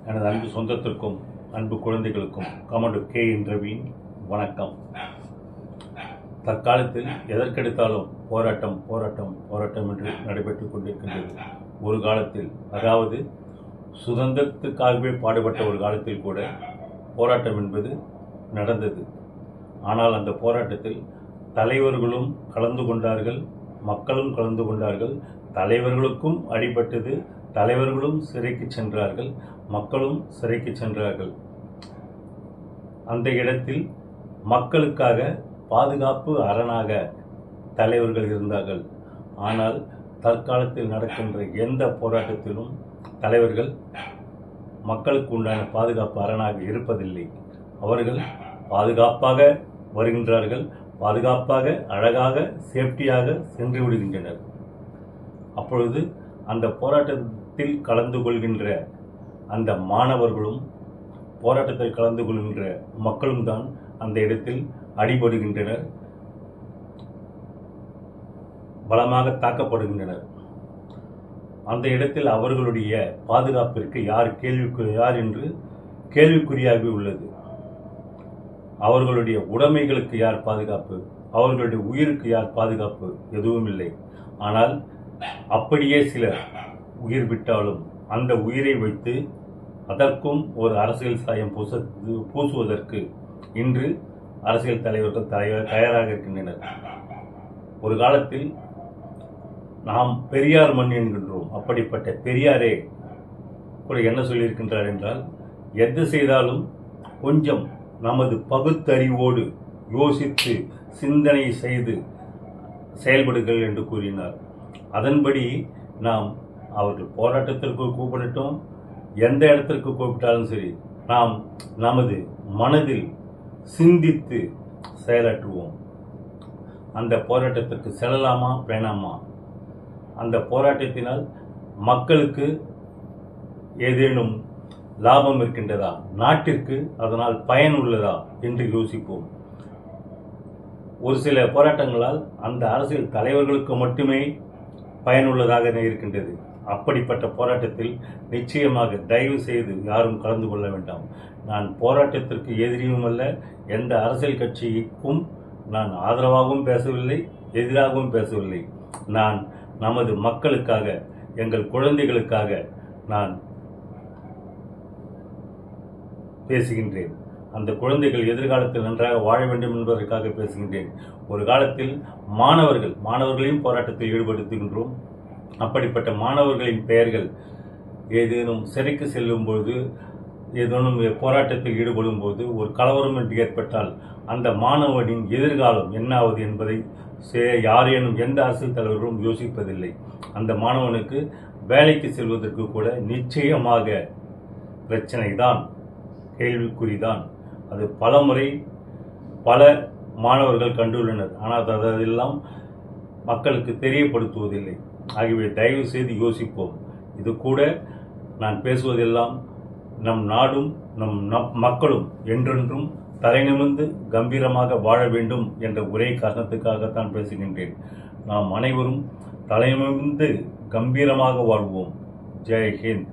எனது அன்பு சொந்தத்திற்கும் அன்பு குழந்தைகளுக்கும் கமாண்டோ கே என்றவின் வணக்கம். தற்காலத்தில் எதற்கெடுத்தாலும் போராட்டம் போராட்டம் போராட்டம் என்று நடைபெற்றுக் கொண்டிருக்கின்றது. ஒரு காலத்தில், அதாவது சுதந்திரத்துக்காகவே பாடுபட்ட ஒரு காலத்தில் கூட போராட்டம் என்பது நடந்தது. ஆனால் அந்த போராட்டத்தில் தலைவர்களும் கலந்து கொண்டார்கள், மக்களும் கலந்து கொண்டார்கள். தலைவர்களுக்கும் அடிபட்டது, தலைவர்களும் சிறைக்கு சென்றார்கள், மக்களும் சிறைக்கு சென்றார்கள். அந்த இடத்தில் மக்களுக்காக பாதுகாப்பு அரணாக தலைவர்கள் இருந்தார்கள். ஆனால் தற்காலத்தில் நடக்கின்ற எந்த போராட்டத்திலும் தலைவர்கள் மக்களுக்கு உண்டான பாதுகாப்பு அரணாக இருப்பதில்லை. அவர்கள் பாதுகாப்பாக வருகின்றார்கள், பாதுகாப்பாக அழகாக சேஃப்டியாக சென்று விடுகின்றனர். அப்பொழுது அந்த போராட்டத்தில் கலந்து கொள்கின்ற அந்த மாணவர்களும் போராட்டத்தில் கலந்து கொள்கின்ற மக்களும் தான் அந்த இடத்தில் அடிபடுகின்றனர், பலமாக தாக்கப்படுகின்றனர். அந்த இடத்தில் அவர்களுடைய பாதுகாப்பிற்கு யார் என்று கேள்விக்குறியாகி உள்ளது. அவர்களுடைய உடைமைகளுக்கு யார் பாதுகாப்பு? அவர்களுடைய உயிருக்கு யார் பாதுகாப்பு? எதுவும் இல்லை. ஆனால் அப்படியே சிலர் உயிர் விட்டாலும் அந்த உயிரை வைத்து அதற்கும் ஒரு அரசியல் சாயம் பூசுவதற்கு இன்று அரசியல் தலைவர்கள் தயாராக இருக்கின்றனர். ஒரு காலத்தில் நாம் பெரியார் மண் என்கின்றோம். அப்படிப்பட்ட பெரியாரே கூட என்ன சொல்லியிருக்கின்றார் என்றால், எது செய்தாலும் கொஞ்சம் நமது பகுத்தறிவோடு யோசித்து சிந்தனை செய்து செயல்படுங்கள் என்று கூறினார். அதன்படி நாம் அவர்கள் போராட்டத்திற்கு கூப்பிடட்டும், எந்த இடத்திற்கு கூப்பிட்டாலும் சரி, நாம் நமது மனதில் சிந்தித்து செயலாற்றுவோம். அந்த போராட்டத்திற்கு செல்லலாமா வேணாமா? அந்த போராட்டத்தினால் மக்களுக்கு ஏதேனும் லாபம் இருக்கின்றதா? நாட்டிற்கு அதனால் பயன் உள்ளதா என்று யோசிப்போம். ஒரு சில போராட்டங்களால் அந்த அரசியல் தலைவர்களுக்கு மட்டுமே பயனுள்ளதாக இருக்கின்றது. அப்படிப்பட்ட போராட்டத்தில் நிச்சயமாக தயவு செய்து யாரும் கலந்து கொள்ள வேண்டாம். நான் போராட்டத்திற்கு எதிரியும் அல்ல, எந்த அரசியல் கட்சிக்கும் நான் ஆதரவாகவும் பேசவில்லை, எதிராகவும் பேசவில்லை. நான் நமது மக்களுக்காக, எங்கள் குழந்தைகளுக்காக நான் பேசுகின்றேன். அந்த குழந்தைகள் எதிர்காலத்தில் நன்றாக வாழ வேண்டும் என்பதற்காக பேசுகின்றேன். ஒரு காலத்தில் மாணவர்களையும் போராட்டத்தில் ஈடுபடுத்துகின்றோம். அப்படிப்பட்ட மாணவர்களின் பெயர்கள் ஏதேனும் சிறைக்கு செல்லும் பொழுது, ஏதேனும் போராட்டத்தில் ஈடுபடும் போது ஒரு கலவரம் என்று ஏற்பட்டால் அந்த மாணவனின் எதிர்காலம் என்னாவது என்பதை யாரேனும் எந்த அரசியல் தலைவர்களும் யோசிப்பதில்லை. அந்த மாணவனுக்கு வேலைக்கு செல்வதற்கு கூட நிச்சயமாக பிரச்சனை தான், கேள்விக்குறிதான். அது பல மாணவர்கள் கண்டுள்ளனர். ஆனால் அதெல்லாம் மக்களுக்கு தெரியப்படுத்துவதில்லை. ஆகவே தயவு செய்து யோசிப்போம். இது கூட நான் பேசுவதெல்லாம் நம் நாடும் நம் மக்களும் என்றென்றும் தலைநிமிர்ந்து கம்பீரமாக வாழ வேண்டும் என்ற ஒரே காரணத்துக்காகத்தான் பேசுகின்றேன். நாம் அனைவரும் தலைநிமிர்ந்து கம்பீரமாக வாழ்வோம். ஜெய் ஹிந்த்.